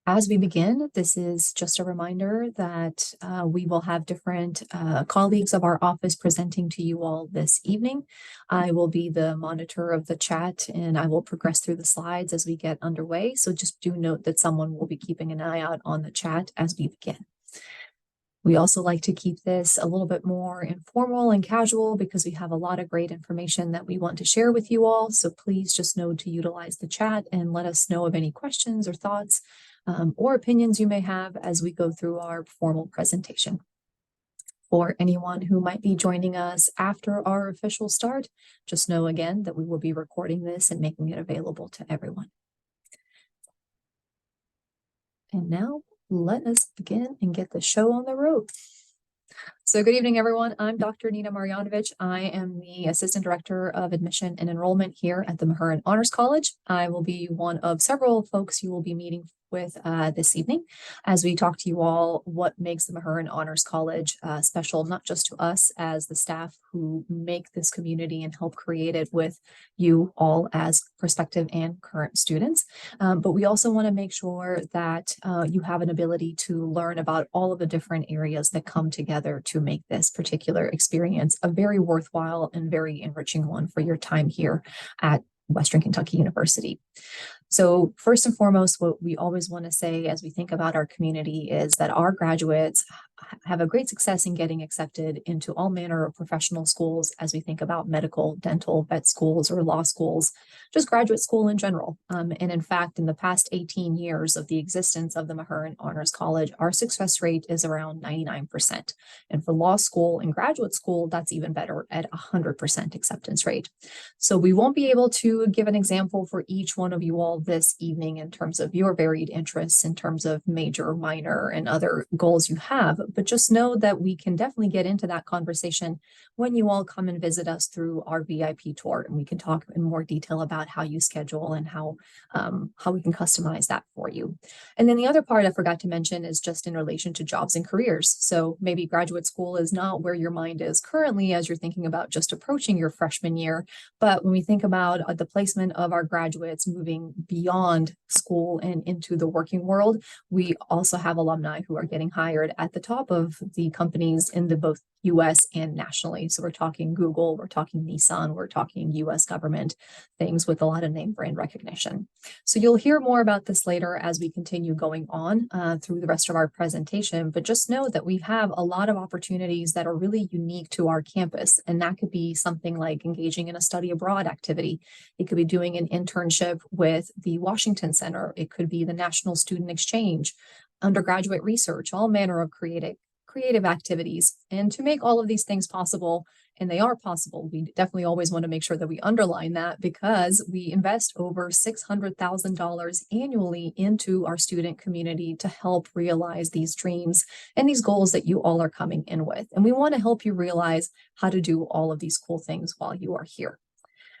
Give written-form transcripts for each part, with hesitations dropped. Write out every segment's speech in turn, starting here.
As we begin, this is just a reminder that we will have different colleagues of our office presenting to you all this evening. I will be the monitor of the chat and I will progress through the slides as we get underway. So just do note that someone will be keeping an eye out on the chat as we begin. We also like to keep this a little bit more informal and casual because we have a lot of great information that we want to share with you all. So please just know to utilize the chat and let us know of any questions or thoughts or opinions you may have as we go through our formal presentation. For anyone who might be joining us after our official start, just know again that we will be recording this and making it available to everyone. And now let us begin and get the show on the road. So good evening, everyone. I'm Dr. Nina Marjanovic. I am the Assistant Director of Admission and Enrollment here at the Mahurin Honors College. I will be one of several folks you will be meeting with this evening as we talk to you all what makes the Mahurin Honors College special, not just to us as the staff who make this community and help create it with you all as prospective and current students. But we also want to make sure that you have an ability to learn about all of the different areas that come together to make this particular experience a very worthwhile and very enriching one for your time here at Western Kentucky University. So first and foremost, what we always want to say as we think about our community is that our graduates have a great success in getting accepted into all manner of professional schools as we think about medical, dental, vet schools, or law schools, just graduate school in general. And in fact, in the past 18 years of the existence of the Mahurin Honors College, our success rate is around 99%. And for law school and graduate school, that's even better at 100% acceptance rate. So we won't be able to give an example for each one of you all this evening in terms of your varied interests, in terms of major, minor, and other goals you have, but just know that we can definitely get into that conversation when you all come and visit us through our VIP tour, and we can talk in more detail about how you schedule and how we can customize that for you. And then the other part I forgot to mention is just in relation to jobs and careers. So maybe graduate school is not where your mind is currently as you're thinking about just approaching your freshman year, but when we think about the placement of our graduates moving beyond school and into the working world, we also have alumni who are getting hired at the top of the companies in the both US and nationally. So we're talking Google, we're talking Nissan, we're talking US government, things with a lot of name brand recognition. So you'll hear more about this later as we continue going on through the rest of our presentation, but just know that we have a lot of opportunities that are really unique to our campus. And that could be something like engaging in a study abroad activity. It could be doing an internship with the Washington Center. It could be the National Student Exchange, undergraduate research, all manner of creative activities. And to make all of these things possible, and they are possible, we definitely always want to make sure that we underline that because we invest over $600,000 annually into our student community to help realize these dreams and these goals that you all are coming in with. And we want to help you realize how to do all of these cool things while you are here.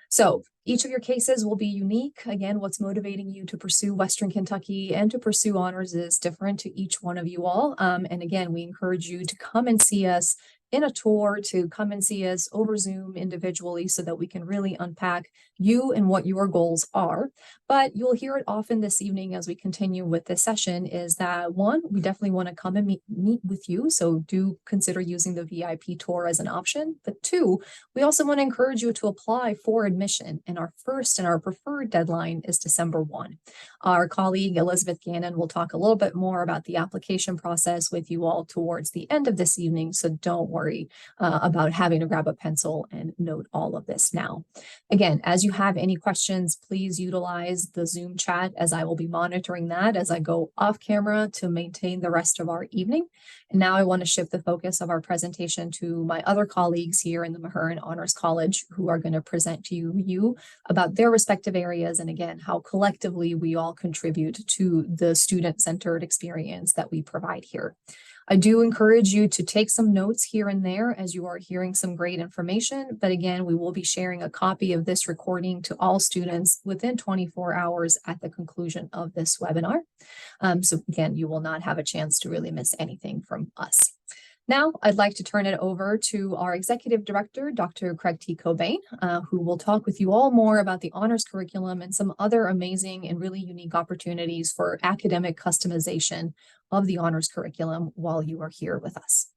So each of your cases will be unique. Again, what's motivating you to pursue Western Kentucky and to pursue honors is different to each one of you all. And again, we encourage you to come and see us in a tour, to come and see us over Zoom individually so that we can really unpack you and what your goals are. But you'll hear it often this evening as we continue with this session is that one, we definitely want to come and meet with you. So do consider using the VIP tour as an option. But two, we also want to encourage you to apply for admission. And our first and our preferred deadline is December 1. Our colleague Elizabeth Gannon will talk a little bit more about the application process with you all towards the end of this evening. So don't worry about having to grab a pencil and note all of this now. Again, as you have any questions, please utilize the Zoom chat as I will be monitoring that as I go off camera to maintain the rest of our evening. And now I want to shift the focus of our presentation to my other colleagues here in the Mahurin Honors College who are going to present to you about their respective areas and again, how collectively we all contribute to the student-centered experience that we provide here. I do encourage you to take some notes here and there as you are hearing some great information. But again, we will be sharing a copy of this recording to all students within 24 hours at the conclusion of this webinar. So again, you will not have a chance to really miss anything from us. Now, I'd like to turn it over to our Executive Director, Dr. Craig T. Cobain, who will talk with you all more about the honors curriculum and some other amazing and really unique opportunities for academic customization of the honors curriculum while you are here with us.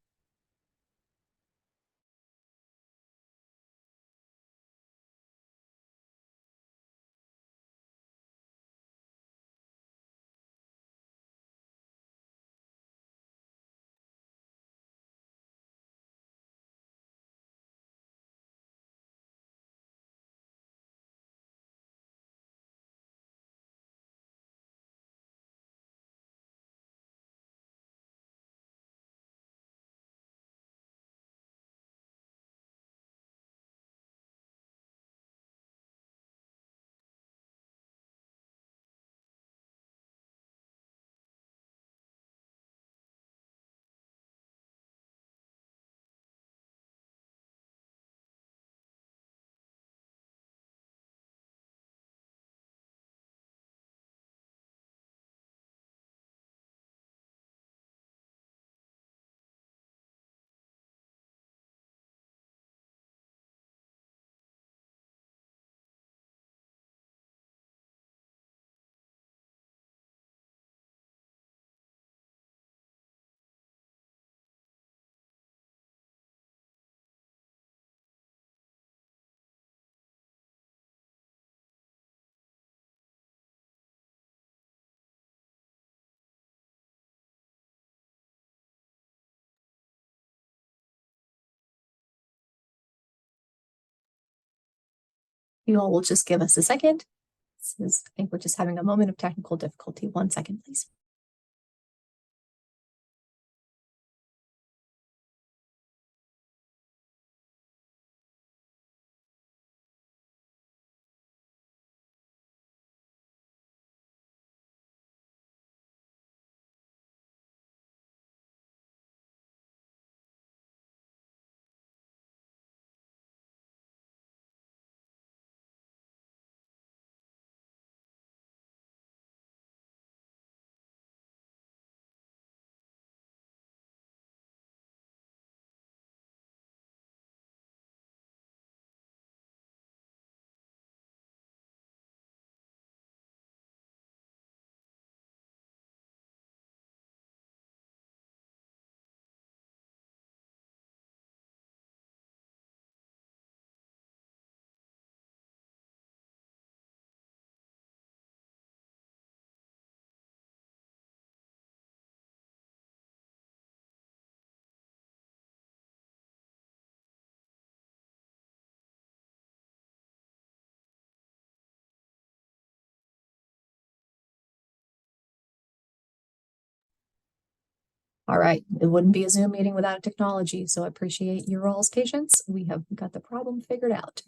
You all will just give us a second. I think we're just having a moment of technical difficulty. 1 second, please. All right, it wouldn't be a Zoom meeting without technology, so I appreciate your all's patience. We have got the problem figured out.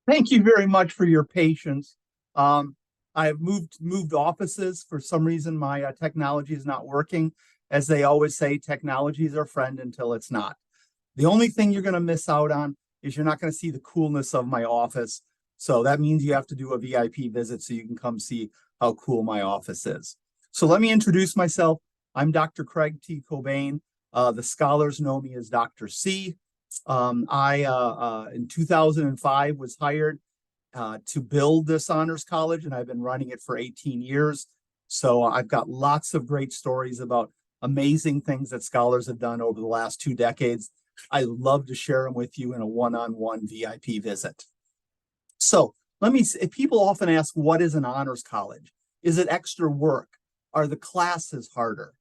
Thank you very much for your patience. I've moved offices. For some reason, my technology is not working. As they always say, technology is our friend until it's not. The only thing you're going to miss out on is you're not going to see the coolness of my office. So that means you have to do a VIP visit so you can come see how cool my office is. So let me introduce myself. I'm Dr. Craig T. Cobain. The scholars know me as Dr. C. In 2005 was hired to build this honors college, and I've been running it for 18 years. So I've got lots of great stories about amazing things that scholars have done over the last 2 decades. I love to share them with you in a one-on-one VIP visit. So if people often ask, what is an honors college? Is it extra work? Are the classes harder?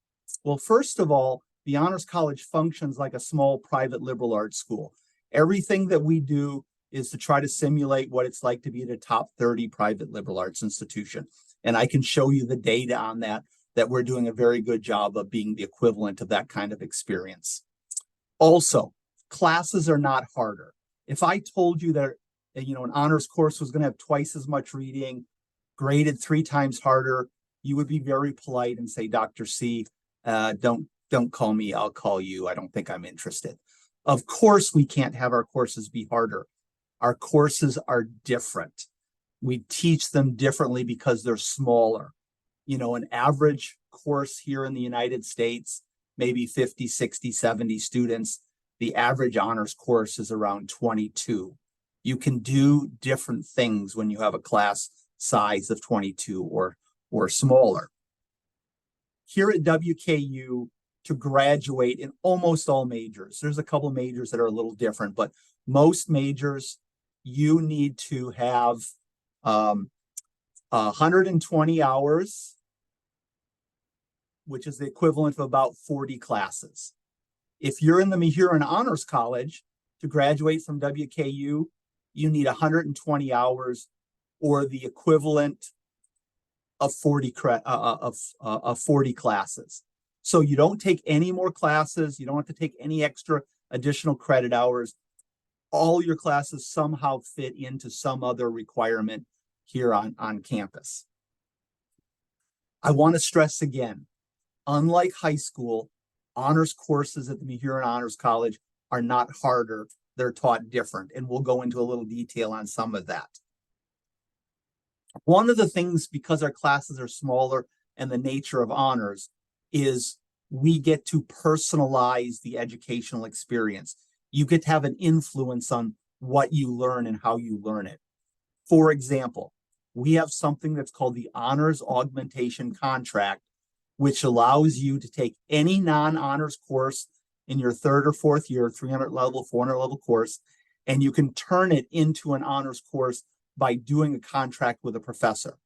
Well, first of all, the Honors College functions like a small private liberal arts school. Everything that we do is to try to simulate what it's like to be at a top 30 private liberal arts institution. And I can show you the data on that we're doing a very good job of being the equivalent of that kind of experience. Also, classes are not harder. If I told you that an honors course was going to have twice as much reading, graded 3 times harder, you would be very polite and say, Dr. C, don't call me, I'll call you. I don't think I'm interested. Of course, we can't have our courses be harder. Our courses are different. We teach them differently because they're smaller. You know, an average course here in the United States, maybe 50, 60, 70 students. The average honors course is around 22. You can do different things when you have a class size of 22 or smaller. Here at WKU, to graduate in almost all majors, there's a couple majors that are a little different, but most majors, you need to have 120 hours, which is the equivalent of about 40 classes. If you're in the Mahurin Honors College, to graduate from WKU, you need 120 hours or the equivalent of 40 classes. So you don't take any more classes. You don't have to take any extra additional credit hours. All your classes somehow fit into some other requirement here on campus. I want to stress again, unlike high school, honors courses at the Mahurin Honors College are not harder. They're taught different, and we'll go into a little detail on some of that. One of the things, because our classes are smaller and the nature of honors, is we get to personalize the educational experience. You get to have an influence on what you learn and how you learn it. For example, we have something that's called the Honors Augmentation Contract, which allows you to take any non-honors course in your 3rd or 4th year, 300 level, 400 level course, and you can turn it into an honors course by doing a contract with a professor.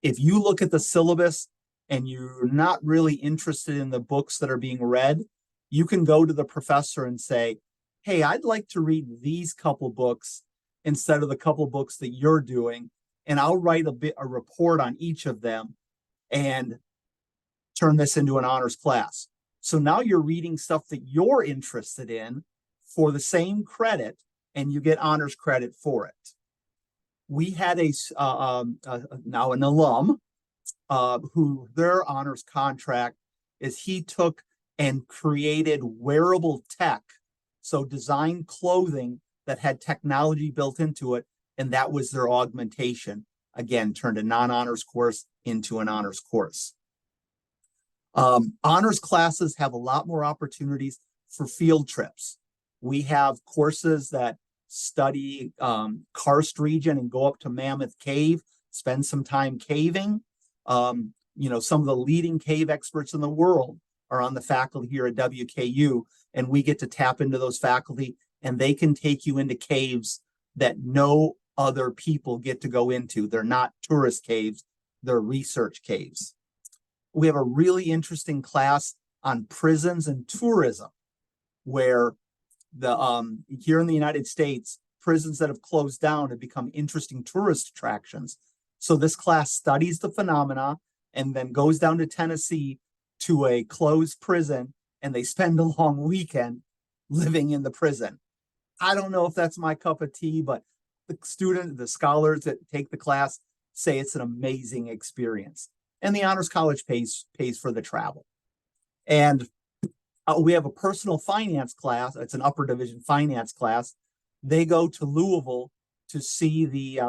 If you look at the syllabus and you're not really interested in the books that are being read, you can go to the professor and say, hey, I'd like to read these couple books instead of the couple books that you're doing, and I'll write a report on each of them and turn this into an honors class. So now you're reading stuff that you're interested in for the same credit, and you get honors credit for it. We had now an alum who their honors contract is he took and created wearable tech, so designed clothing that had technology built into it, and that was their augmentation. Again, turned a non-honors course into an honors course. Honors classes have a lot more opportunities for field trips. We have courses that study karst region and go up to Mammoth Cave, spend some time caving. You know, some of the leading cave experts in the world are on the faculty here at WKU, and we get to tap into those faculty, and they can take you into caves that no other people get to go into. They're not tourist caves, they're research caves. We have a really interesting class on prisons and tourism, where the here in the United States, prisons that have closed down have become interesting tourist attractions. So this class studies the phenomena and then goes down to Tennessee to a closed prison, and they spend a long weekend living in the prison. I don't know if that's my cup of tea, but the scholars that take the class say it's an amazing experience. And the Honors College pays for the travel. And we have a personal finance class. It's an upper division finance class. They go to Louisville to see the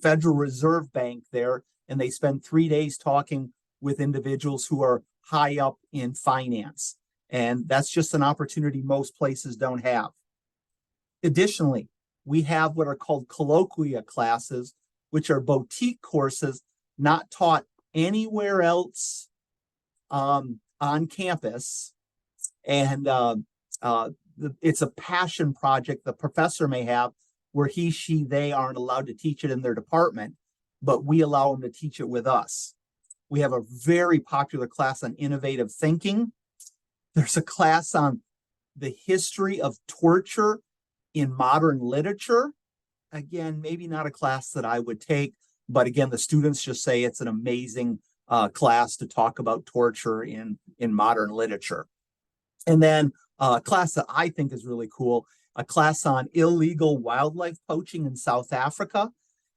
Federal Reserve Bank there, and they spend 3 days talking with individuals who are high up in finance. And that's just an opportunity most places don't have. Additionally, we have what are called colloquia classes, which are boutique courses not taught anywhere else on campus. And it's a passion project the professor may have where he, she, they aren't allowed to teach it in their department, but we allow them to teach it with us. We have a very popular class on innovative thinking. There's a class on the history of torture in modern literature. Again, maybe not a class that I would take, but again, the students just say it's an amazing class to talk about torture in modern literature. And then a class that I think is really cool, a class on illegal wildlife poaching in South Africa.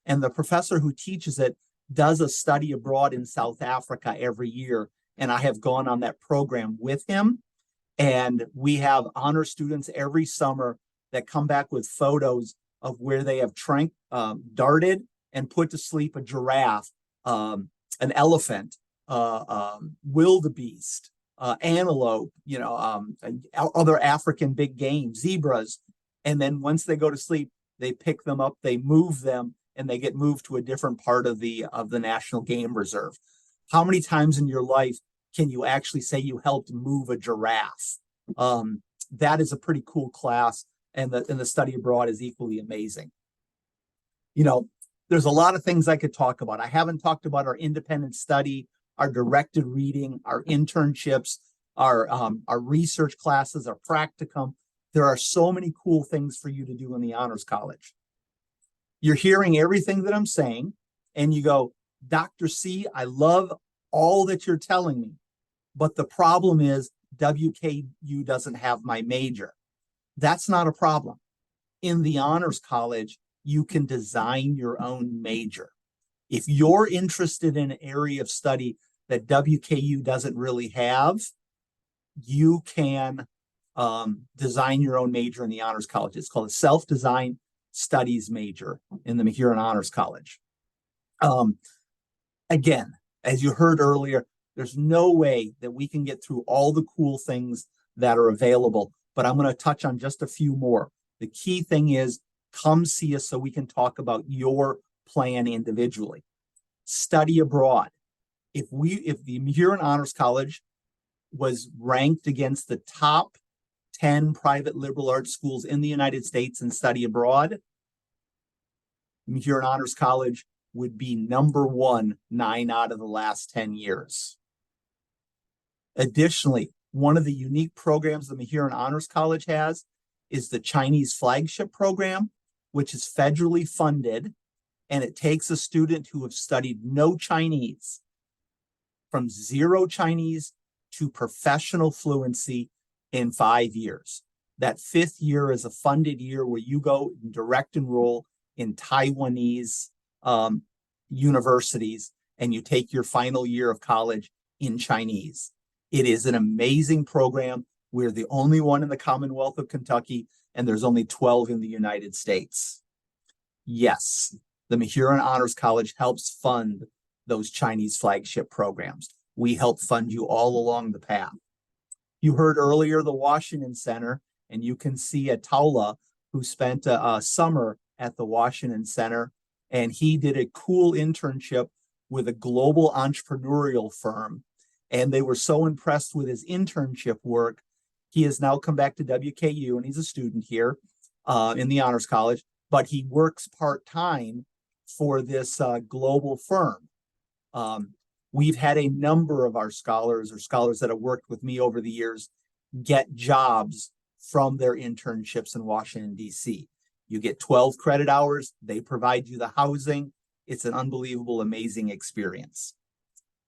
And the professor who teaches it does a study abroad in South Africa every year. And I have gone on that program with him. And we have honor students every summer that come back with photos of where they have darted and put to sleep a giraffe, an elephant, wildebeest, antelope, other African big game, zebras. And then once they go to sleep, they pick them up, they move them, and they get moved to a different part of the National Game Reserve. How many times in your life can you actually say you helped move a giraffe? That is a pretty cool class, and the study abroad is equally amazing. There's a lot of things I could talk about. I haven't talked about our independent study, our directed reading, our internships, our research classes, our practicum. There are so many cool things for you to do in the Honors College. You're hearing everything that I'm saying, and you go, Dr. C, I love all that you're telling me, but the problem is WKU doesn't have my major. That's not a problem. In the Honors College, you can design your own major. If you're interested in an area of study that WKU doesn't really have, you can design your own major in the Honors College. It's called a self-design studies major in the Mahurin Honors College. Again, as you heard earlier, there's no way that we can get through all the cool things that are available, but I'm going to touch on just a few more. The key thing is come see us so we can talk about your plan individually. Study abroad. If the Mahurin Honors College was ranked against the top 10 private liberal arts schools in the United States in study abroad, Mahurin Honors College would be number 1 9 out of the last 10 years. Additionally, one of the unique programs the Mahurin Honors College has is the Chinese flagship program, which is federally funded, and it takes a student who have studied no Chinese from 0 Chinese to professional fluency in 5 years. That 5th year is a funded year where you go and direct enroll in Taiwanese universities, and you take your final year of college in Chinese. It is an amazing program. We're the only one in the Commonwealth of Kentucky, and there's only 12 in the United States. Yes, the Mahurin Honors College helps fund those Chinese flagship programs. We help fund you all along the path. You heard earlier the Washington Center, and you can see a Taula who spent a summer at the Washington Center, and he did a cool internship with a global entrepreneurial firm. And they were so impressed with his internship work. He has now come back to WKU, and he's a student here in the Honors College, but he works part-time for this global firm. We've had a number of our scholars or scholars that have worked with me over the years get jobs from their internships in Washington, D.C. You get 12 credit hours. They provide you the housing. It's an unbelievable, amazing experience.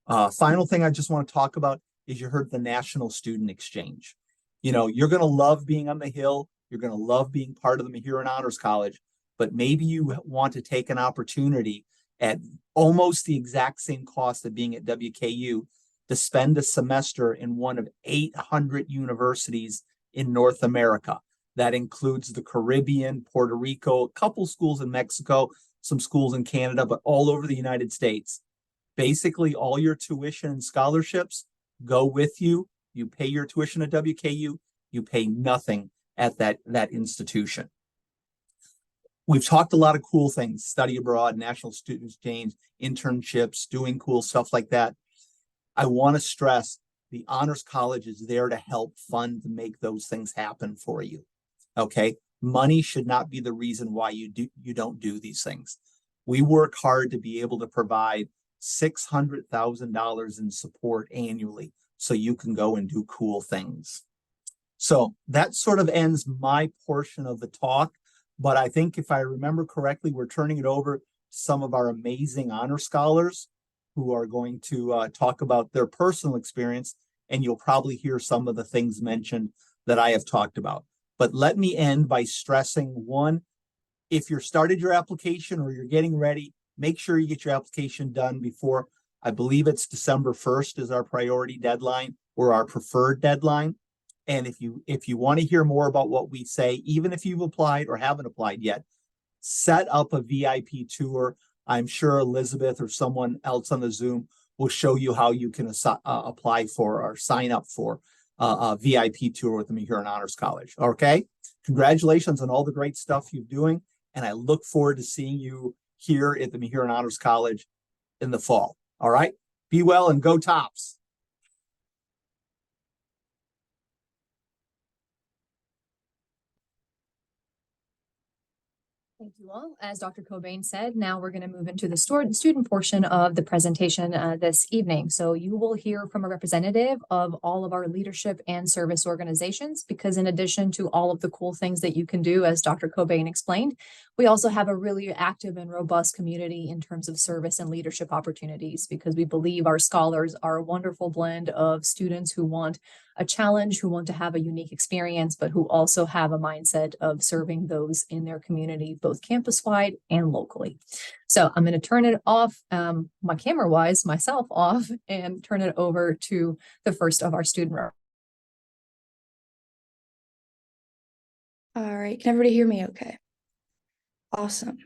Final thing I just want to talk about is you heard the National Student Exchange. You're going to love being on the Hill. You're going to love being part of the Mahurin Honors College, but maybe you want to take an opportunity at almost the exact same cost of being at WKU to spend a semester in one of 800 universities in North America. That includes the Caribbean, Puerto Rico, a couple schools in Mexico, some schools in Canada, but all over the United States. Basically, all your tuition and scholarships go with you. You pay your tuition at WKU. You pay nothing at that institution. We've talked a lot of cool things: study abroad, National Student Exchange, internships, doing cool stuff like that. I want to stress the Honors College is there to help fund to make those things happen for you. Okay, money should not be the reason why you don't do these things. We work hard to be able to provide $600,000 in support annually so you can go and do cool things. So that sort of ends my portion of the talk. But I think if I remember correctly, we're turning it over to some of our amazing honor scholars who are going to talk about their personal experience, and you'll probably hear some of the things mentioned that I have talked about. But let me end by stressing one, If you're started your application or you're getting ready, make sure you get your application done before, I believe it's December 1st is our priority deadline or our preferred deadline. And if you want to hear more about what we say, even if you've applied or haven't applied yet, set up a VIP tour. I'm sure Elizabeth or someone else on the Zoom will show you how you can apply for or sign up for a VIP tour with the Mahurin Honors College. Okay, congratulations on all the great stuff you're doing, and I look forward to seeing you here at the Mahurin Honors College in the fall. All right, be well and go Tops. Thank you all. As Dr. Cobain said, now we're going to move into the student portion of the presentation this evening. So you will hear from a representative of all of our leadership and service organizations, because in addition to all of the cool things that you can do, as Dr. Cobain explained, we also have a really active and robust community in terms of service and leadership opportunities, because we believe our scholars are a wonderful blend of students who want a challenge, who want to have a unique experience, but who also have a mindset of serving those in their community, both campus-wide and locally. So I'm going to turn it off, my camera-wise, myself off, and turn it over to the first of our student reps. All right, can everybody hear me okay? Awesome.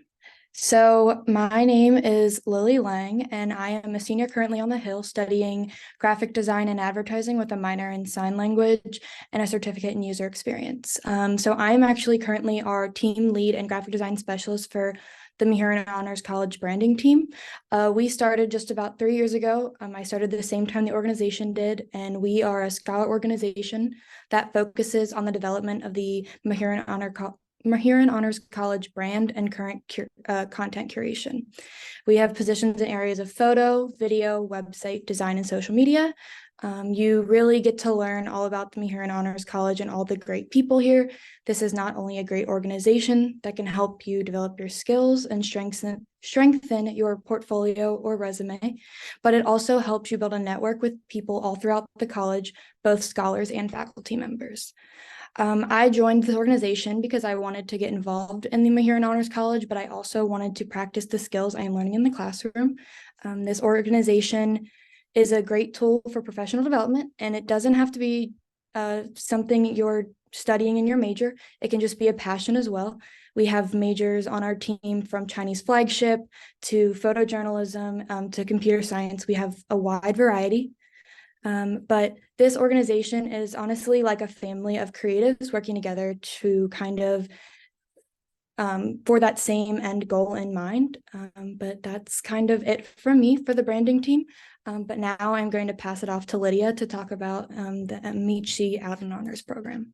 So my name is Lily Lang, and I am a senior currently on the Hill studying graphic design and advertising with a minor in sign language and a certificate in user experience. So I'm actually currently our team lead and graphic design specialist for the Mahurin Honors College branding team. We started just about 3 years ago. I started the same time the organization did, and we are a scholar organization that focuses on the development of the Mahurin Honors College brand and current content curation. We have positions in areas of photo, video, website design, and social media. You really get to learn all about the Mahurin Honors College and all the great people here. This is not only a great organization that can help you develop your skills and strengthen your portfolio or resume, but it also helps you build a network with people all throughout the college, both scholars and faculty members. I joined this organization because I wanted to get involved in the Mahurin Honors College, but I also wanted to practice the skills I am learning in the classroom. This organization is a great tool for professional development, and it doesn't have to be something you're studying in your major. It can just be a passion as well. We have majors on our team from Chinese flagship to photojournalism to computer science. We have a wide variety. But this organization is honestly like a family of creatives working together to kind of for that same end goal in mind. But that's kind of it from me for the branding team. But now I'm going to pass it off to Lydia to talk about the Amici Out in Honors program.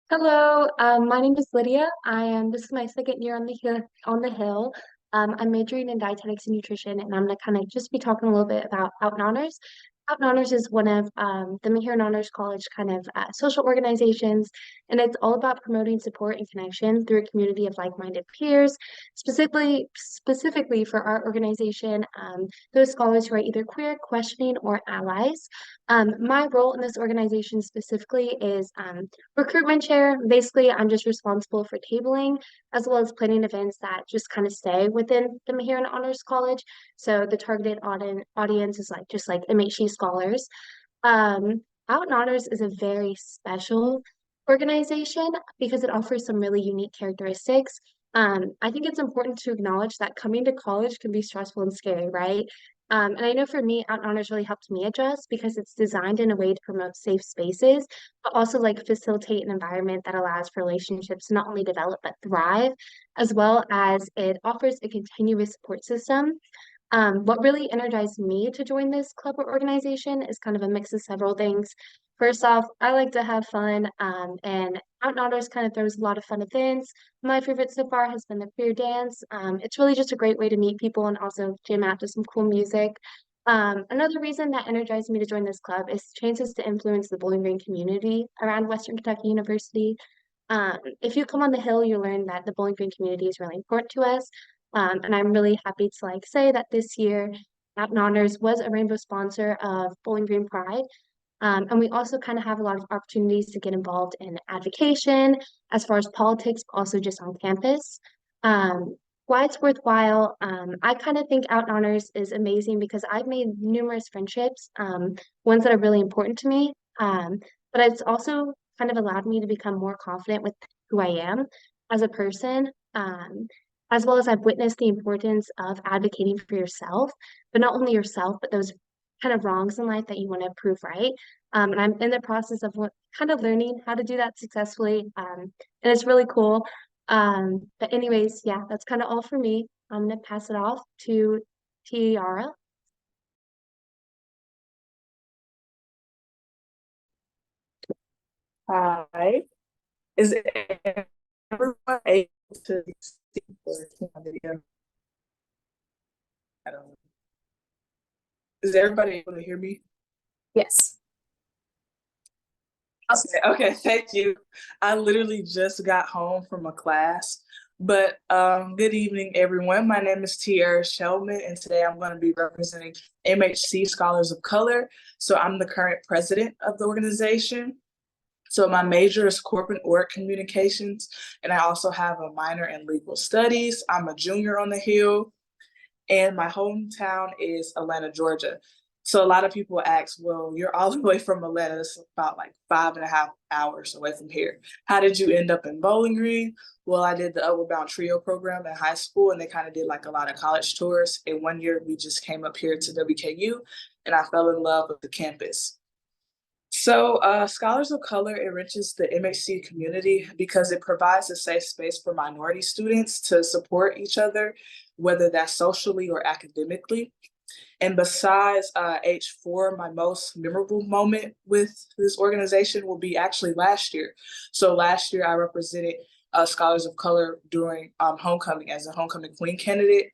Hello, my name is Lydia. This is my second year on the Hill. I'm majoring in dietetics and nutrition, and I'm gonna kind of just be talking a little bit about Out in Honors. Out in Honors is one of the Mahurin Honors College kind of social organizations, and it's all about promoting support and connection through a community of like-minded peers. Specifically for our organization, those scholars who are either queer, questioning, or allies. My role in this organization specifically is recruitment chair. Basically, I'm just responsible for tabling as well as planning events that just kind of stay within the Mahurin Honors College. So the targeted audience is just like MHE scholars. Out in Honors is a very special organization because it offers some really unique characteristics. I think it's important to acknowledge that coming to college can be stressful and scary, right? And I know for me, Out in Honors really helped me adjust because it's designed in a way to promote safe spaces, but also facilitate an environment that allows for relationships to not only develop but thrive, as well as it offers a continuous support system. What really energized me to join this club or organization is kind of a mix of several things. First off, I like to have fun, and Out in Honors kind of throws a lot of fun events. My favorite so far has been the queer dance. It's really just a great way to meet people and also jam out to some cool music. Another reason that energized me to join this club is chances to influence the Bowling Green community around Western Kentucky University. If you come on the Hill, you learn that the Bowling Green community is really important to us. And I'm really happy to say that this year, Out in Honors was a rainbow sponsor of Bowling Green Pride. And we also kind of have a lot of opportunities to get involved in advocation as far as politics, but also just on campus. Why it's worthwhile, I kind of think Out Honors is amazing because I've made numerous friendships, ones that are really important to me. But it's also kind of allowed me to become more confident with who I am as a person, as well as I've witnessed the importance of advocating for yourself, but not only yourself, but those kind of wrongs in life that you want to prove right. And I'm in the process of kind of learning how to do that successfully. And it's really cool. But anyways, yeah, that's kind of all for me. I'm gonna pass it off to Tiara. Hi. Is everyone able to see the video? I don't know. Is everybody able to hear me? Yes. Okay, thank you. I literally just got home from a class. But good evening, everyone. My name is Tiara Shellman, and today I'm going to be representing MHC Scholars of Color. So I'm the current president of the organization. So my major is corporate org communications, and I also have a minor in legal studies. I'm a junior on the Hill, and my hometown is Atlanta, Georgia. So a lot of people ask, well, you're all the way from Atlanta. It's about like 5.5 hours away from here. How did you end up in Bowling Green? Well, I did the Upward Bound Trio program in high school, and they kind of did like a lot of college tours. And one year we just came up here to WKU, and I fell in love with the campus. So Scholars of Color enriches the MHC community because it provides a safe space for minority students to support each other, whether that's socially or academically. And besides H4, my most memorable moment with this organization will be actually last year. So last year I represented Scholars of Color during homecoming as a homecoming queen candidate.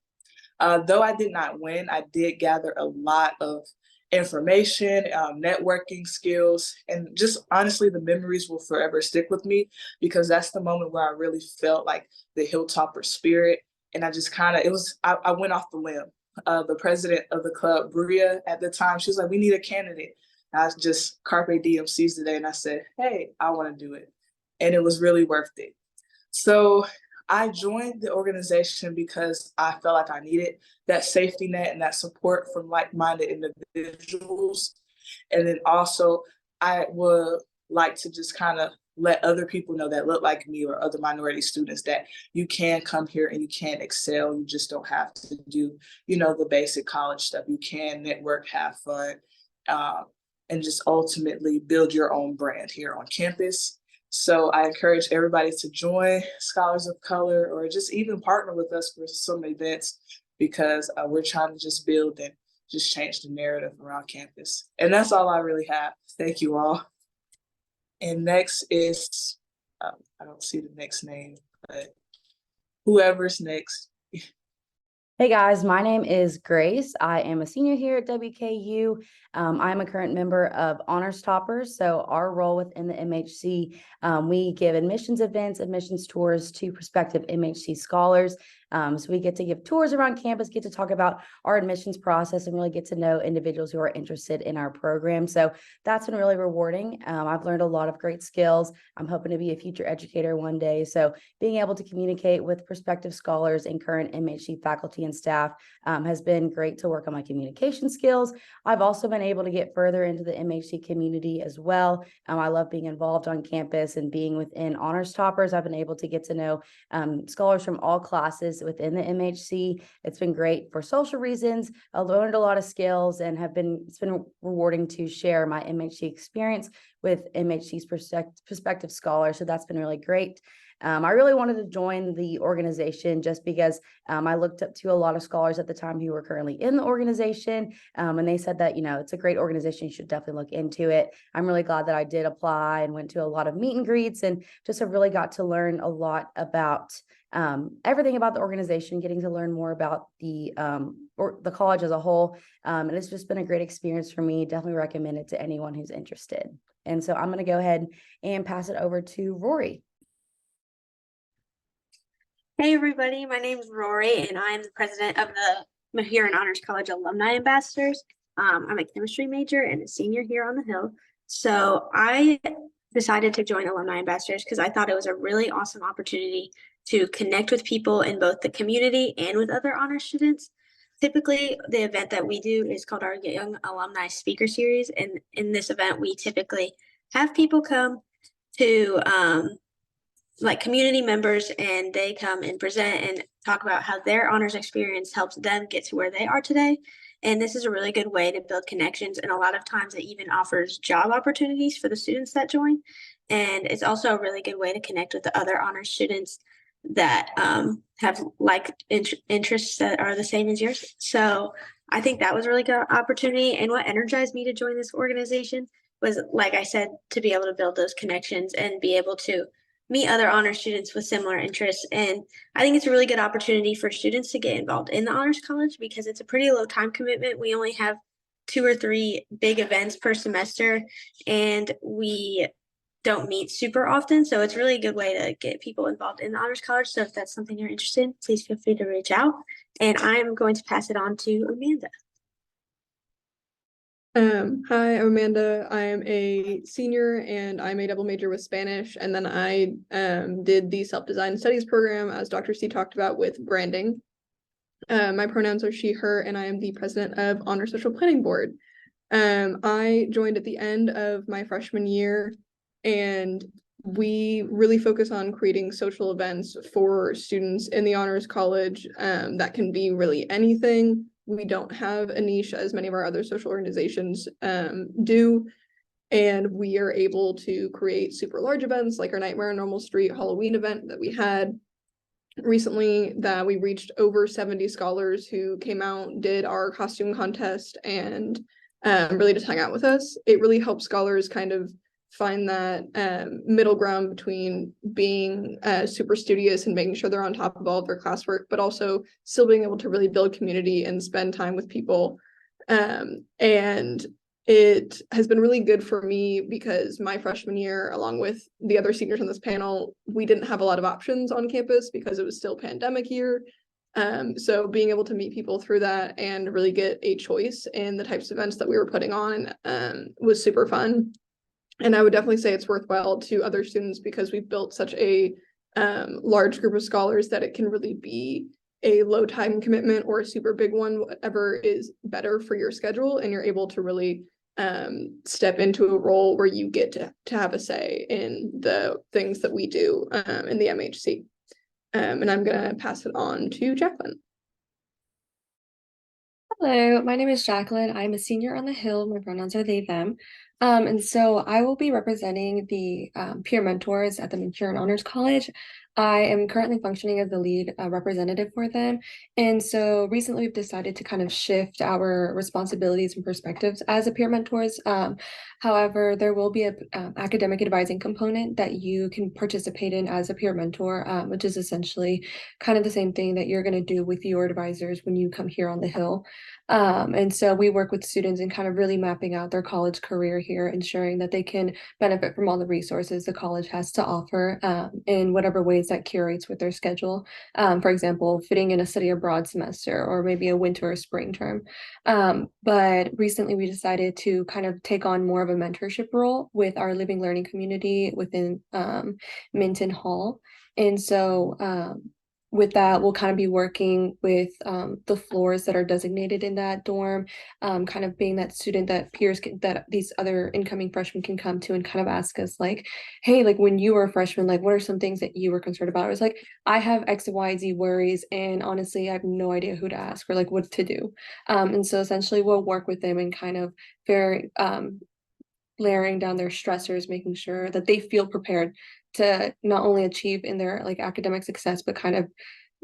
Though I did not win, I did gather a lot of information, networking skills, and just honestly, the memories will forever stick with me because that's the moment where I really felt like the Hilltopper spirit. And I just kind of, I went off the limb. The president of the club, Bria, at the time, she was like, we need a candidate. And I just carpe diem seized the day and I said, hey, I want to do it. And it was really worth it. So I joined the organization because I felt like I needed that safety net and that support from like-minded individuals. And then also I would like to just kind of let other people know that look like me or other minority students that you can come here and you can excel. You just don't have to do, the basic college stuff. You can network, have fun, and just ultimately build your own brand here on campus. So I encourage everybody to join Scholars of Color or just even partner with us for some events because we're trying to just build and just change the narrative around campus. And that's all I really have. Thank you all. And next is, I don't see the next name, but whoever's next. Hey guys, my name is Grace. I am a senior here at WKU. I'm a current member of Honors Toppers. So our role within the MHC, we give admissions events, admissions tours to prospective MHC scholars. So we get to give tours around campus, get to talk about our admissions process and really get to know individuals who are interested in our program. So that's been really rewarding. I've learned a lot of great skills. I'm hoping to be a future educator one day. So being able to communicate with prospective scholars and current MHC faculty and staff has been great to work on my communication skills. I've also been able to get further into the MHC community as well. I love being involved on campus and being within Honors Toppers. I've been able to get to know scholars from all classes within the MHC. It's been great for social reasons. I learned a lot of skills and it's been rewarding to share my MHC experience with MHC's prospective scholars. So that's been really great. I really wanted to join the organization just because I looked up to a lot of scholars at the time who were currently in the organization. And they said that, it's a great organization. You should definitely look into it. I'm really glad that I did apply and went to a lot of meet and greets and just have really got to learn a lot about everything about the organization, getting to learn more about the college as a whole. And it's just been a great experience for me. Definitely recommend it to anyone who's interested. And so I'm going to go ahead and pass it over to Rory. Hey everybody, my name is Rory and I am the president of the Mahurin Honors College Alumni Ambassadors. I'm a chemistry major and a senior here on the Hill. So I decided to join Alumni Ambassadors because I thought it was a really awesome opportunity to connect with people in both the community and with other honor students. Typically, the event that we do is called our Young Alumni Speaker Series. And in this event, we typically have people come to like community members, and they come and present and talk about how their honors experience helps them get to where they are today. And this is a really good way to build connections. And a lot of times it even offers job opportunities for the students that join. And it's also a really good way to connect with the other honors students that have like interests that are the same as yours. So I think that was a really good opportunity. And what energized me to join this organization was, like I said, to be able to build those connections and be able to meet other honor students with similar interests. And I think it's a really good opportunity for students to get involved in the Honors College because it's a pretty low time commitment. We only have 2 or 3 big events per semester, and we don't meet super often. So it's really a good way to get people involved in the Honors College. So if that's something you're interested in, please feel free to reach out. And I'm going to pass it on to Amanda. Hi, I'm Amanda. I am a senior and I'm a double major with Spanish. And then I did the self-design studies program, as Dr. C talked about, with branding. My pronouns are she, her, and I am the president of Honor Social Planning Board. I joined at the end of my freshman year, and we really focus on creating social events for students in the Honors College. That can be really anything. We don't have a niche as many of our other social organizations do. And we are able to create super large events like our Nightmare on Normal Street Halloween event that we had recently, that we reached over 70 scholars who came out, did our costume contest, and really just hung out with us. It really helps scholars kind of find that middle ground between being super studious and making sure they're on top of all of their classwork, but also still being able to really build community and spend time with people. And it has been really good for me because my freshman year, along with the other seniors on this panel, we didn't have a lot of options on campus because it was still pandemic year. So being able to meet people through that and really get a choice in the types of events that we were putting on was super fun. And I would definitely say it's worthwhile to other students because we've built such a large group of scholars that it can really be a low time commitment or a super big one, whatever is better for your schedule, and you're able to really step into a role where you get to have a say in the things that we do in the MHC. And I'm gonna pass it on to Jacqueline. Hello, my name is Jacqueline. I'm a senior on the Hill. My pronouns are they, them. And so I will be representing the peer mentors at the Mahurin Honors College. I am currently functioning as the lead representative for them. And so recently we've decided to kind of shift our responsibilities and perspectives as a peer mentors. However, there will be a academic advising component that you can participate in as a peer mentor, which is essentially kind of the same thing that you're going to do with your advisors when you come here on the Hill. And so we work with students in kind of really mapping out their college career here, ensuring that they can benefit from all the resources the college has to offer in whatever ways that curates with their schedule. For example, fitting in a study abroad semester or maybe a winter or spring term. But recently we decided to kind of take on more of a mentorship role with our living learning community within Minton Hall. And so with that, we'll kind of be working with the floors that are designated in that dorm, kind of being that student that peers can, that these other incoming freshmen can come to and kind of ask us like, hey, like when you were a freshman, like what are some things that you were concerned about? I was like, I have X, Y, Z worries, and honestly, I have no idea who to ask or like what to do. And so essentially we'll work with them and kind of very layering down their stressors, making sure that they feel prepared to not only achieve in their like academic success, but kind of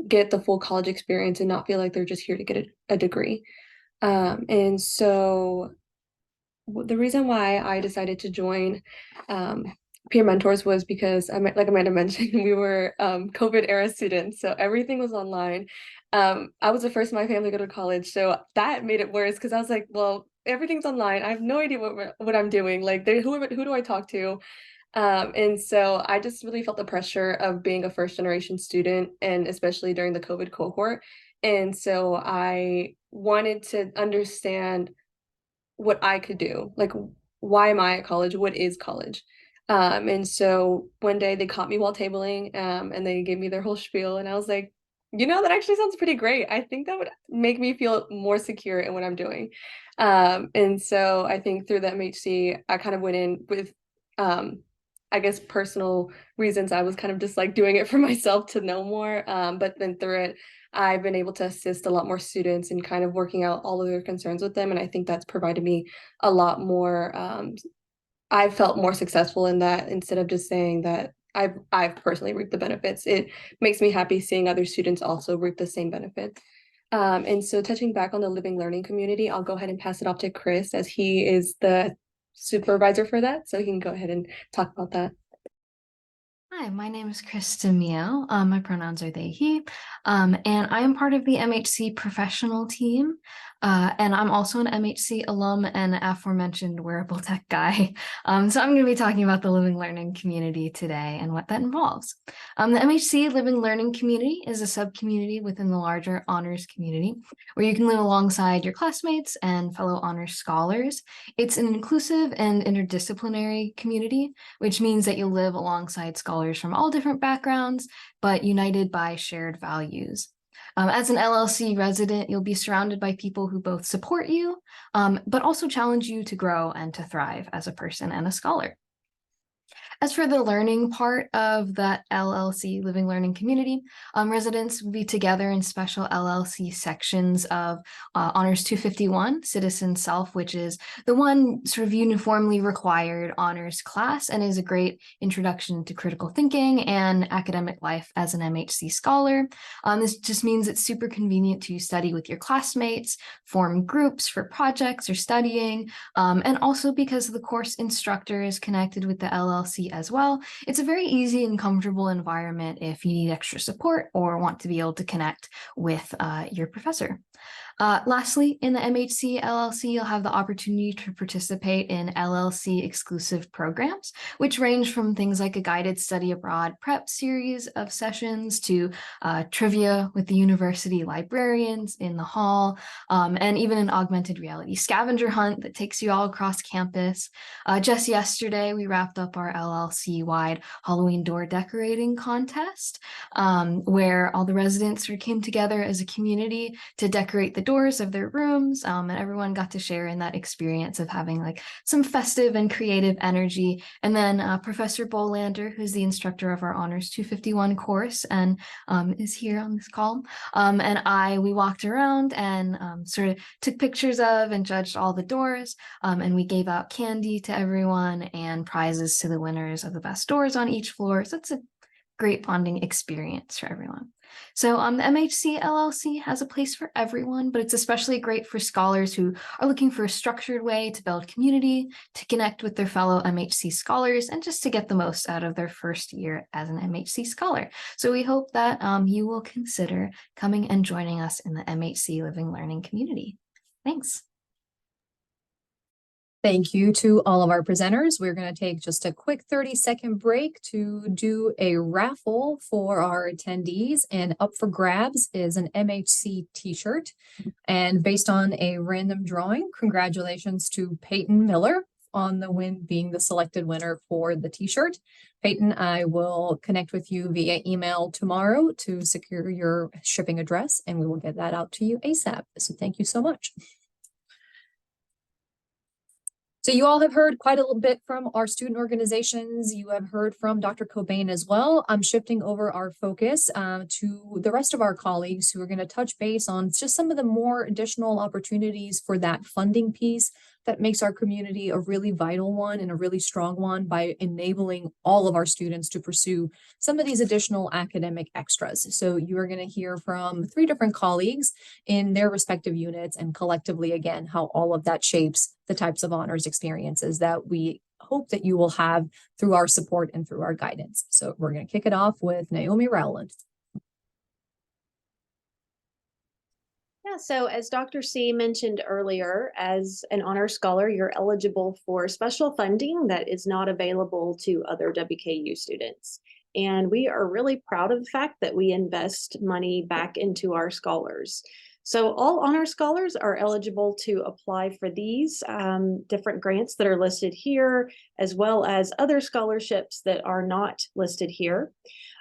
get the full college experience and not feel like they're just here to get a degree. And so the reason why I decided to join peer mentors was because like Amanda mentioned, we were COVID era students, so everything was online. I was the first in my family to go to college, so that made it worse because I was like, well, everything's online. I have no idea what I'm doing. Like, who do I talk to? And so I just really felt the pressure of being a first generation student, and especially during the COVID cohort. And so I wanted to understand what I could do, like why am I at college? What is college? And so one day they caught me while tabling, and they gave me their whole spiel, and I was like, that actually sounds pretty great. I think that would make me feel more secure in what I'm doing. And so I think through the MHC, I kind of went in with, I guess, personal reasons. I was kind of just like doing it for myself to know more. But then through it, I've been able to assist a lot more students and kind of working out all of their concerns with them. And I think that's provided me a lot more. I've felt more successful in that instead of just saying that I've personally reaped the benefits. It makes me happy seeing other students also reap the same benefit. And so touching back on the living learning community, I'll go ahead and pass it off to Chris as he is the supervisor for that. So he can go ahead and talk about that. Hi, my name is Krista Mio. My pronouns are they, he, and I am part of the MHC professional team. And I'm also an MHC alum and aforementioned wearable tech guy. So I'm going to be talking about the living learning community today and what that involves. The MHC living learning community is a sub-community within the larger honors community where you can live alongside your classmates and fellow honors scholars. It's an inclusive and interdisciplinary community, which means that you'll live alongside scholars from all different backgrounds, but united by shared values. As an LLC resident, you'll be surrounded by people who both support you, but also challenge you to grow and to thrive as a person and a scholar. As for the learning part of that LLC living learning community, residents will be together in special LLC sections of Honors 251, Citizen Self, which is the one sort of uniformly required honors class and is a great introduction to critical thinking and academic life as an MHC scholar. This just means it's super convenient to study with your classmates, form groups for projects or studying, and also because the course instructor is connected with the LLC as well. It's a very easy and comfortable environment if you need extra support or want to be able to connect with your professor. Lastly, in the MHC LLC, you'll have the opportunity to participate in LLC exclusive programs, which range from things like a guided study abroad prep series of sessions to trivia with the university librarians in the hall, and even an augmented reality scavenger hunt that takes you all across campus. Just yesterday, we wrapped up our LLC-wide Halloween door decorating contest, where all the residents came together as a community to decorate the doors of their rooms, and everyone got to share in that experience of having like some festive and creative energy. And then Professor Bolander, who's the instructor of our Honors 251 course and is here on this call, and we walked around and sort of took pictures of and judged all the doors, and we gave out candy to everyone and prizes to the winners of the best doors on each floor. So it's a great bonding experience for everyone. So the MHC LLC has a place for everyone, but it's especially great for scholars who are looking for a structured way to build community, to connect with their fellow MHC scholars, and just to get the most out of their first year as an MHC scholar. So we hope that you will consider coming and joining us in the MHC Living Learning community. Thanks. Thank you to all of our presenters. We're going to take just a quick 30-second break to do a raffle for our attendees, and up for grabs is an MHC t-shirt. And based on a random drawing, congratulations to Peyton Miller on the win, being the selected winner for the t-shirt. Peyton, I will connect with you via email tomorrow to secure your shipping address, and we will get that out to you ASAP. So thank you so much. So you all have heard quite a little bit from our student organizations. You have heard from Dr. Cobain as well. I'm shifting over our focus to the rest of our colleagues who are going to touch base on just some of the more additional opportunities for that funding piece that makes our community a really vital one and a really strong one by enabling all of our students to pursue some of these additional academic extras. So you are going to hear from 3 different colleagues in their respective units, and collectively, again, how all of that shapes the types of honors experiences that we hope that you will have through our support and through our guidance. So we're going to kick it off with Naomi Rowland. Yeah, so as Dr. C mentioned earlier, as an honor scholar, you're eligible for special funding that is not available to other WKU students. And we are really proud of the fact that we invest money back into our scholars. So all honor scholars are eligible to apply for these different grants that are listed here, as well as other scholarships that are not listed here.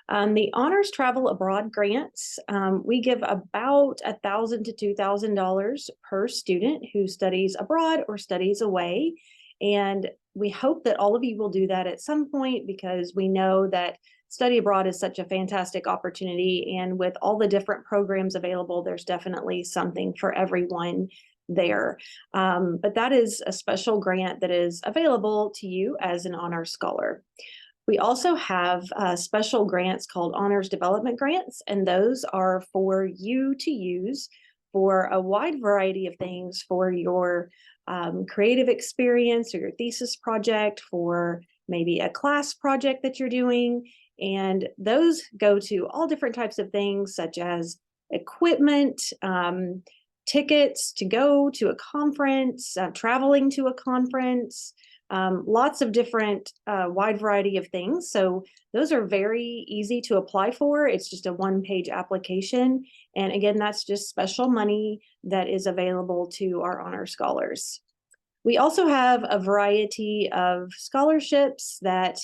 The honors travel abroad grants, we give about $1,000 to $2,000 per student who studies abroad or studies away. And we hope that all of you will do that at some point, because we know that study abroad is such a fantastic opportunity. And with all the different programs available, there's definitely something for everyone there. But that is a special grant that is available to you as an honors scholar. We also have special grants called Honors Development Grants, and those are for you to use for a wide variety of things, for your creative experience or your thesis project, for maybe a class project that you're doing. And those go to all different types of things, such as equipment, tickets to go to a conference, traveling to a conference, lots of different wide variety of things. So those are very easy to apply for. It's just a one-page application. And again, that's just special money that is available to our honor scholars. We also have a variety of scholarships that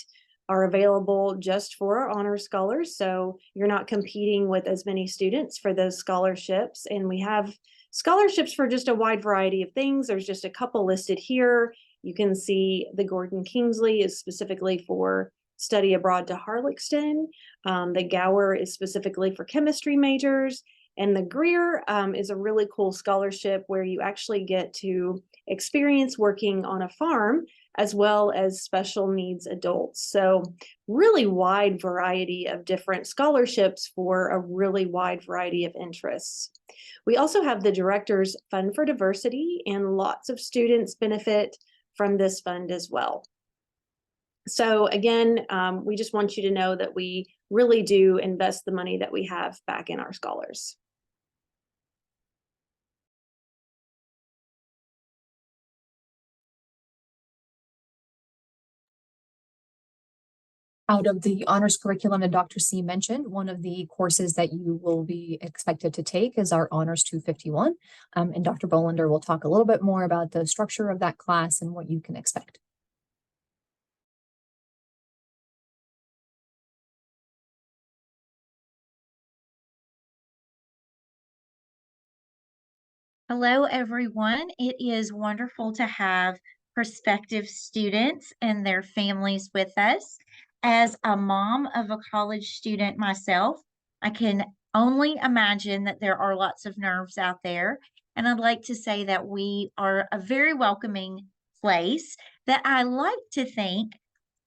are available just for our honor scholars. So you're not competing with as many students for those scholarships. And we have scholarships for just a wide variety of things. There's just a couple listed here. You can see the Gordon Kingsley is specifically for study abroad to Harlexton. The Gower is specifically for chemistry majors. And the Greer is a really cool scholarship where you actually get to experience working on a farm as well as special needs adults. So really wide variety of different scholarships for a really wide variety of interests. We also have the Director's Fund for Diversity, and lots of students benefit from this fund as well. So again, we just want you to know that we really do invest the money that we have back in our scholars. Out of the honors curriculum that Dr. C mentioned, one of the courses that you will be expected to take is our Honors 251. And Dr. Bolander will talk a little bit more about the structure of that class and what you can expect. Hello, everyone. It is wonderful to have prospective students and their families with us. As a mom of a college student myself, I can only imagine that there are lots of nerves out there. And I'd like to say that we are a very welcoming place that I like to think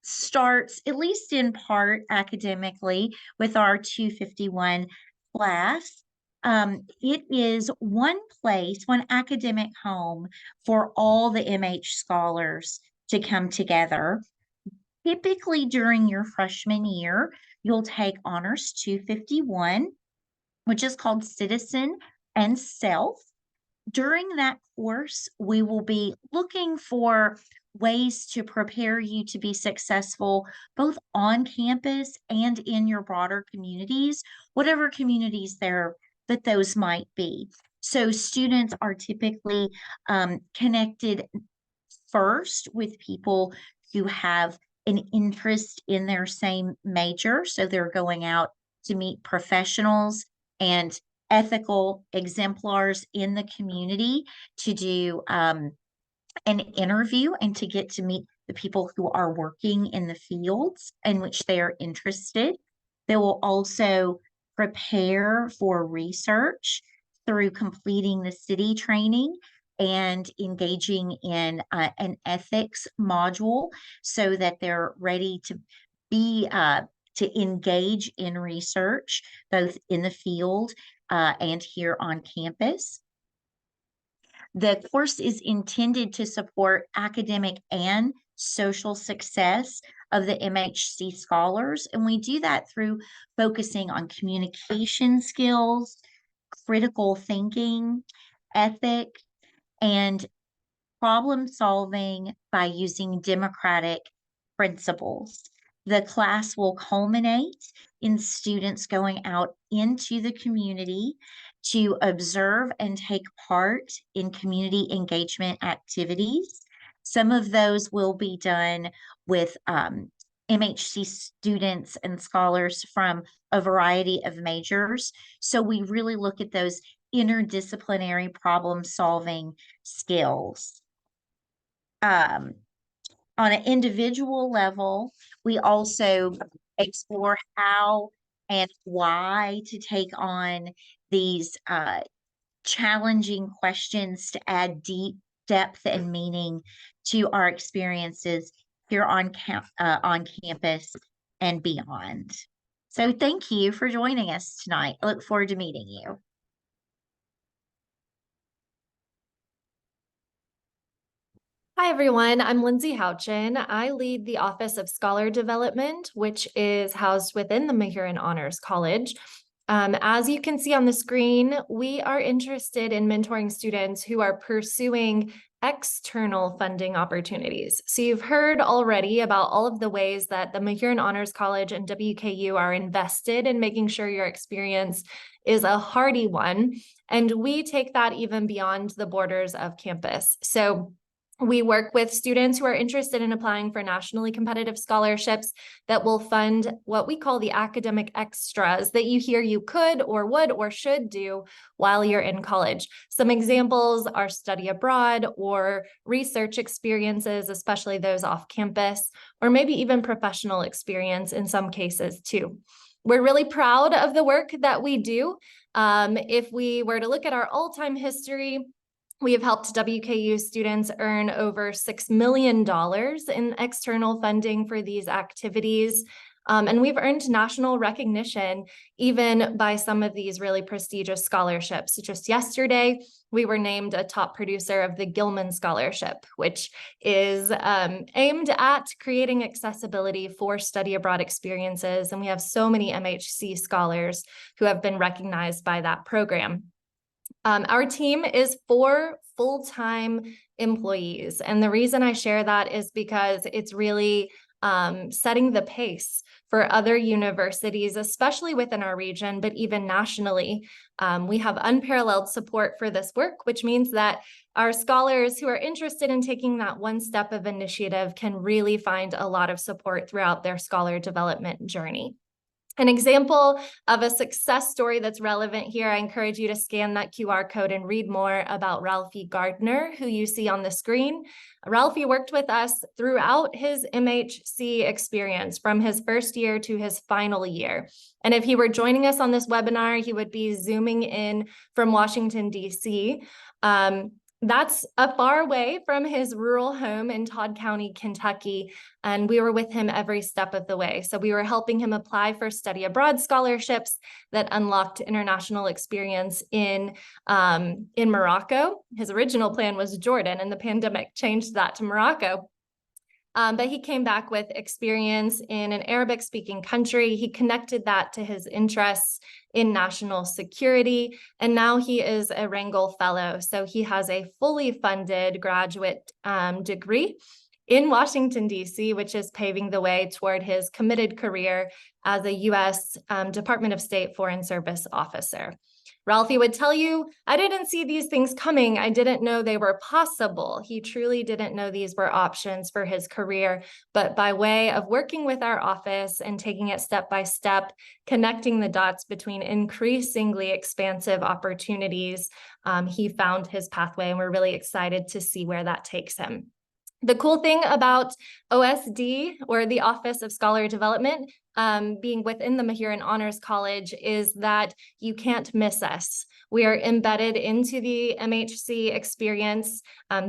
starts, at least in part academically, with our 251 class. It is one place, one academic home for all the MH scholars to come together. Typically during your freshman year, you'll take Honors 251, which is called Citizen and Self. During that course, we will be looking for ways to prepare you to be successful both on campus and in your broader communities, whatever communities that those might be. So students are typically connected first with people who have an interest in their same major. So they're going out to meet professionals and ethical exemplars in the community to do an interview and to get to meet the people who are working in the fields in which they are interested. They will also prepare for research through completing the city training and engaging in an ethics module so that they're ready to be to engage in research both in the field and here on campus. The course is intended to support academic and social success of the MHC scholars, and we do that through focusing on communication skills, critical thinking, ethic, and problem solving by using democratic principles. The class will culminate in students going out into the community to observe and take part in community engagement activities. Some of those will be done with MHC students and scholars from a variety of majors. So we really look at those interdisciplinary problem solving skills. On an individual level, we also explore how and why to take on these challenging questions to add deep depth and meaning to our experiences here on campus and beyond. So thank you for joining us tonight. I look forward to meeting you. Hi, everyone. I'm Lindsay Houchin. I lead the Office of Scholar Development, which is housed within the Mahurin Honors College. As you can see on the screen, we are interested in mentoring students who are pursuing external funding opportunities. So you've heard already about all of the ways that the Mahurin Honors College and WKU are invested in making sure your experience is a hearty one. And we take that even beyond the borders of campus. So we work with students who are interested in applying for nationally competitive scholarships that will fund what we call the academic extras that you hear you could or would or should do while you're in college. Some examples are study abroad or research experiences, especially those off campus, or maybe even professional experience in some cases too. We're really proud of the work that we do. If we were to look at our all-time history, we have helped WKU students earn over $6 million in external funding for these activities. And we've earned national recognition even by some of these really prestigious scholarships. Just yesterday, we were named a top producer of the Gilman Scholarship, which is aimed at creating accessibility for study abroad experiences. And we have so many MHC scholars who have been recognized by that program. Our team is 4 full-time employees. And the reason I share that is because it's really setting the pace for other universities, especially within our region, but even nationally. We have unparalleled support for this work, which means that our scholars who are interested in taking that one step of initiative can really find a lot of support throughout their scholar development journey. An example of a success story that's relevant here, I encourage you to scan that QR code and read more about Ralphie Gardner, who you see on the screen. Ralphie worked with us throughout his MHC experience from his first year to his final year. And if he were joining us on this webinar, he would be zooming in from Washington, D.C. That's a far way from his rural home in Todd County, Kentucky, and we were with him every step of the way. So we were helping him apply for study abroad scholarships that unlocked international experience in Morocco. His original plan was Jordan, and the pandemic changed that to Morocco. But he came back with experience in an Arabic-speaking country. He connected that to his interests in national security, and now he is a Rangel Fellow. So he has a fully funded graduate degree in Washington, D.C., which is paving the way toward his committed career as a U.S. Department of State Foreign Service officer. Ralphie would tell you, I didn't see these things coming. I didn't know they were possible. He truly didn't know these were options for his career, but by way of working with our office and taking it step by step, connecting the dots between increasingly expansive opportunities, he found his pathway, and we're really excited to see where that takes him. The cool thing about OSD, or the Office of Scholar Development, being within the Mahurin Honors College, is that you can't miss us. We are embedded into the MHC experience.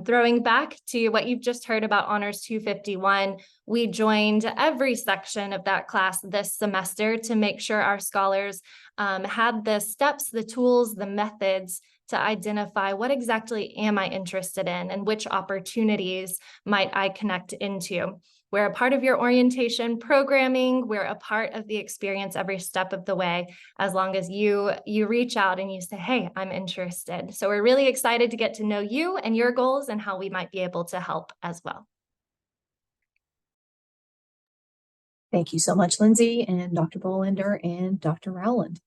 Throwing back to what you've just heard about Honors 251, we joined every section of that class this semester to make sure our scholars had the steps, the tools, the methods to identify what exactly am I interested in and which opportunities might I connect into. We're a part of your orientation programming. We're a part of the experience every step of the way, as long as you reach out and you say, hey, I'm interested. So we're really excited to get to know you and your goals and how we might be able to help as well. Thank you so much, Lindsay and Dr. Bolander and Dr. Rowland.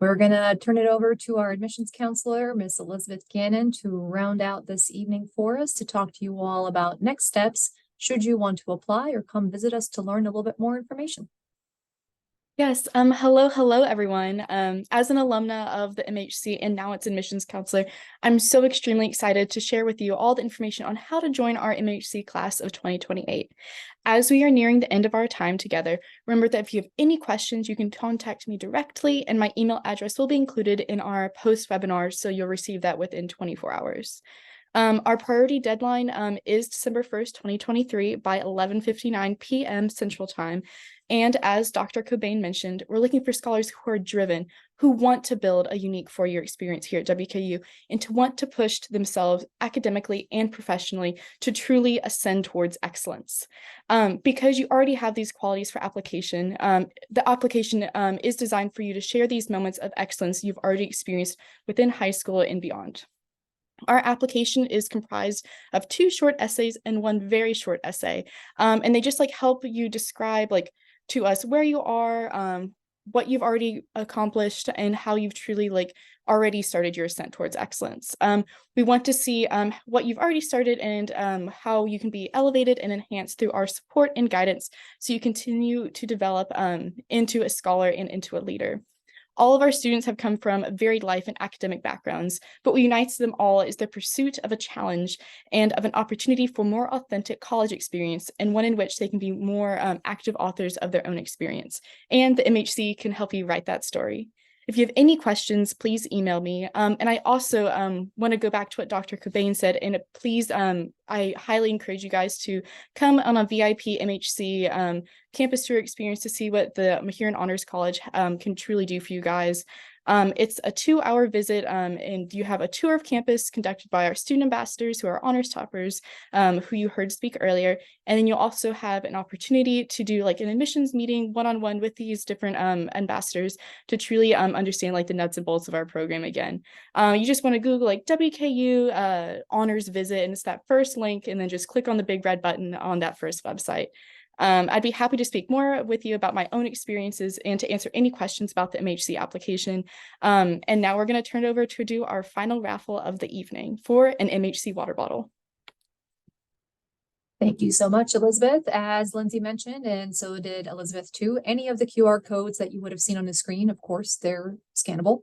We're gonna turn it over to our admissions counselor, Miss Elizabeth Gannon, to round out this evening for us to talk to you all about next steps should you want to apply or come visit us to learn a little bit more information. Yes, hello everyone. As an alumna of the MHC and now its admissions counselor, I'm so extremely excited to share with you all the information on how to join our MHC class of 2028. As we are nearing the end of our time together, remember that if you have any questions, you can contact me directly, and my email address will be included in our post-webinar, so you'll receive that within 24 hours. Our priority deadline is December 1st, 2023 by 11:59 p.m. Central Time. And as Dr. Cobain mentioned, we're looking for scholars who are driven, who want to build a unique four-year experience here at WKU, and to want to push themselves academically and professionally to truly ascend towards excellence. Because you already have these qualities for application, the application is designed for you to share these moments of excellence you've already experienced within high school and beyond. Our application is comprised of 2 short essays and 1 very short essay. And they just help you describe to us where you are, what you've already accomplished, and how you've truly already started your ascent towards excellence. We want to see what you've already started and how you can be elevated and enhanced through our support and guidance so you continue to develop into a scholar and into a leader. All of our students have come from varied life and academic backgrounds, but what unites them all is the pursuit of a challenge and of an opportunity for more authentic college experience, and one in which they can be more active authors of their own experience. And the MHC can help you write that story. If you have any questions, please email me. And I also want to go back to what Dr. Cobain said, and please, I highly encourage you guys to come on a VIP MHC campus tour experience to see what the Mahurin Honors College can truly do for you guys. It's a 2-hour visit, and you have a tour of campus conducted by our student ambassadors who are honors toppers, who you heard speak earlier. And then you'll also have an opportunity to do an admissions meeting one-on-one with these different ambassadors to truly understand the nuts and bolts of our program again. You just want to Google WKU honors visit, and it's that first link, and then just click on the big red button on that first website. I'd be happy to speak more with you about my own experiences and to answer any questions about the MHC application. And now we're going to turn it over to do our final raffle of the evening for an MHC water bottle. Thank you so much, Elizabeth. As Lindsay mentioned, and so did Elizabeth too, any of the QR codes that you would have seen on the screen, of course, they're scannable,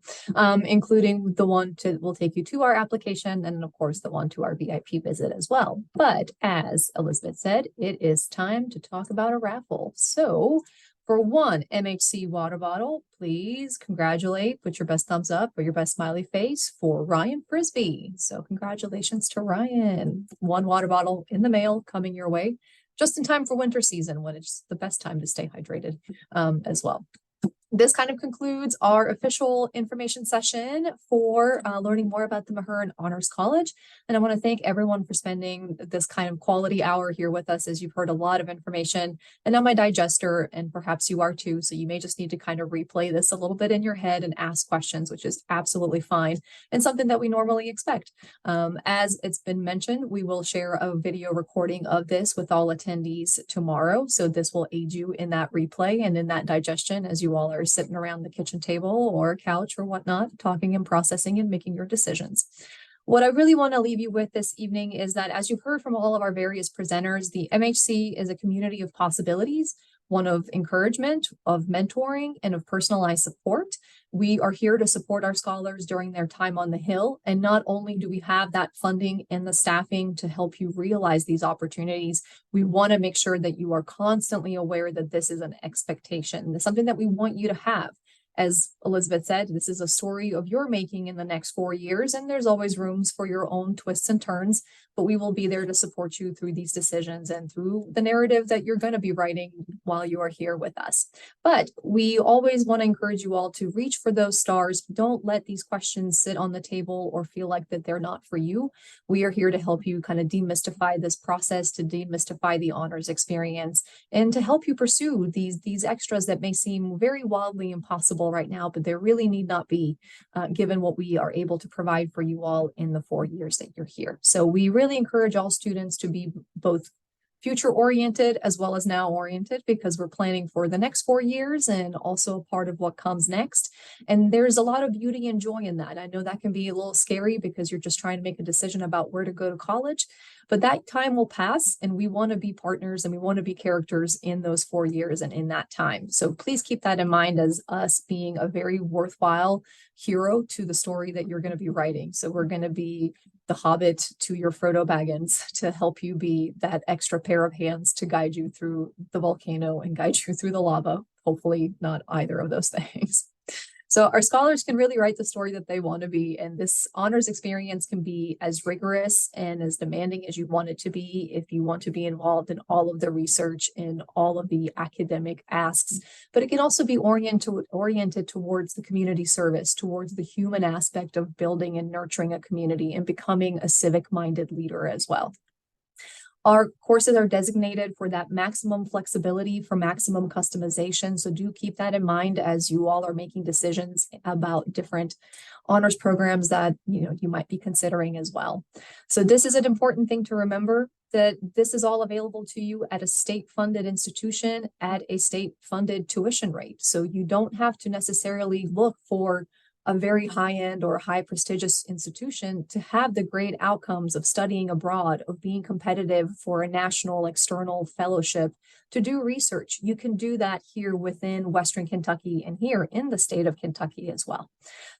including the one will take you to our application, and of course, the one to our VIP visit as well. But as Elizabeth said, it is time to talk about a raffle. So for 1 MHC water bottle, please congratulate, put your best thumbs up or your best smiley face for Ryan Frisbee. So congratulations to Ryan. 1 water bottle in the mail coming your way just in time for winter season, when it's the best time to stay hydrated as well. This kind of concludes our official information session for learning more about the Mahurin Honors College. And I want to thank everyone for spending this kind of quality hour here with us, as you've heard a lot of information and on my digester, and perhaps you are too. So you may just need to kind of replay this a little bit in your head and ask questions, which is absolutely fine and something that we normally expect. As it's been mentioned, we will share a video recording of this with all attendees tomorrow. So this will aid you in that replay and in that digestion as you all are sitting around the kitchen table or couch or whatnot, talking and processing and making your decisions. What I really want to leave you with this evening is that, as you've heard from all of our various presenters, the MHC is a community of possibilities, one of encouragement, of mentoring, and of personalized support. We are here to support our scholars during their time on the Hill. And not only do we have that funding and the staffing to help you realize these opportunities, we want to make sure that you are constantly aware that this is an expectation. It's something that we want you to have. As Elizabeth said, this is a story of your making in the next 4 years, and there's always rooms for your own twists and turns, but we will be there to support you through these decisions and through the narrative that you're going to be writing while you are here with us. But we always want to encourage you all to reach for those stars. Don't let these questions sit on the table or feel like that they're not for you. We are here to help you kind of demystify this process, to demystify the honors experience, and to help you pursue these extras that may seem very wildly impossible right now, but there really need not be, given what we are able to provide for you all in the 4 years that you're here. So we really encourage all students to be both future oriented as well as now oriented, because we're planning for the next 4 years and also part of what comes next. And there's a lot of beauty and joy in that. I know that can be a little scary because you're just trying to make a decision about where to go to college, but that time will pass, and we want to be partners and we want to be characters in those 4 years and in that time. So please keep that in mind as us being a very worthwhile hero to the story that you're going to be writing. So we're going to be the Hobbit to your Frodo Baggins to help you be that extra pair of hands to guide you through the volcano and guide you through the lava. Hopefully not either of those things. So our scholars can really write the story that they want to be, and this honors experience can be as rigorous and as demanding as you want it to be if you want to be involved in all of the research and all of the academic asks, but it can also be oriented towards the community service, towards the human aspect of building and nurturing a community and becoming a civic-minded leader as well. Our courses are designated for that maximum flexibility, for maximum customization. So do keep that in mind as you all are making decisions about different honors programs that you might be considering as well. So this is an important thing to remember, that this is all available to you at a state-funded institution at a state-funded tuition rate. So you don't have to necessarily look for a very high-end or high prestigious institution to have the great outcomes of studying abroad, of being competitive for a national external fellowship, to do research. You can do that here within Western Kentucky and here in the state of Kentucky as well.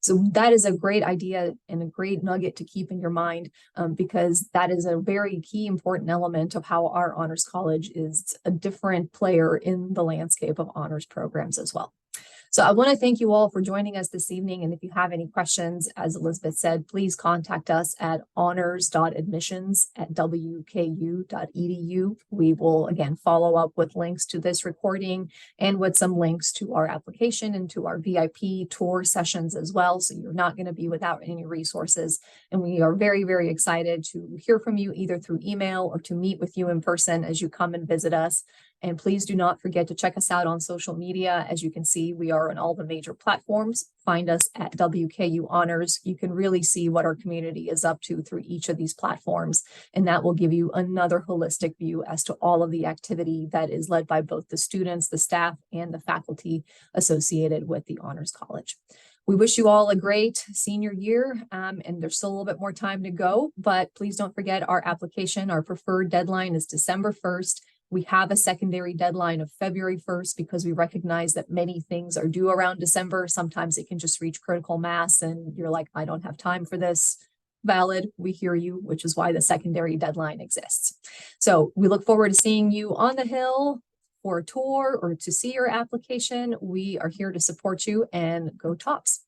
So that is a great idea and a great nugget to keep in your mind, because that is a very key important element of how our honors college is a different player in the landscape of honors programs as well. So I want to thank you all for joining us this evening. And if you have any questions, as Elizabeth said, please contact us at honors.admissions@wku.edu. We will again follow up with links to this recording and with some links to our application and to our VIP tour sessions as well. So you're not going to be without any resources. And we are very, very excited to hear from you either through email or to meet with you in person as you come and visit us. And please do not forget to check us out on social media. As you can see, we are on all the major platforms. Find us at WKU Honors. You can really see what our community is up to through each of these platforms, and that will give you another holistic view as to all of the activity that is led by both the students, the staff, and the faculty associated with the Honors College. We wish you all a great senior year, and there's still a little bit more time to go, but please don't forget our application. Our preferred deadline is December 1st. We have a secondary deadline of February 1st because we recognize that many things are due around December. Sometimes it can just reach critical mass and you're like, I don't have time for this. Valid, we hear you, which is why the secondary deadline exists. So we look forward to seeing you on the Hill for a tour or to see your application. We are here to support you, and go Tops.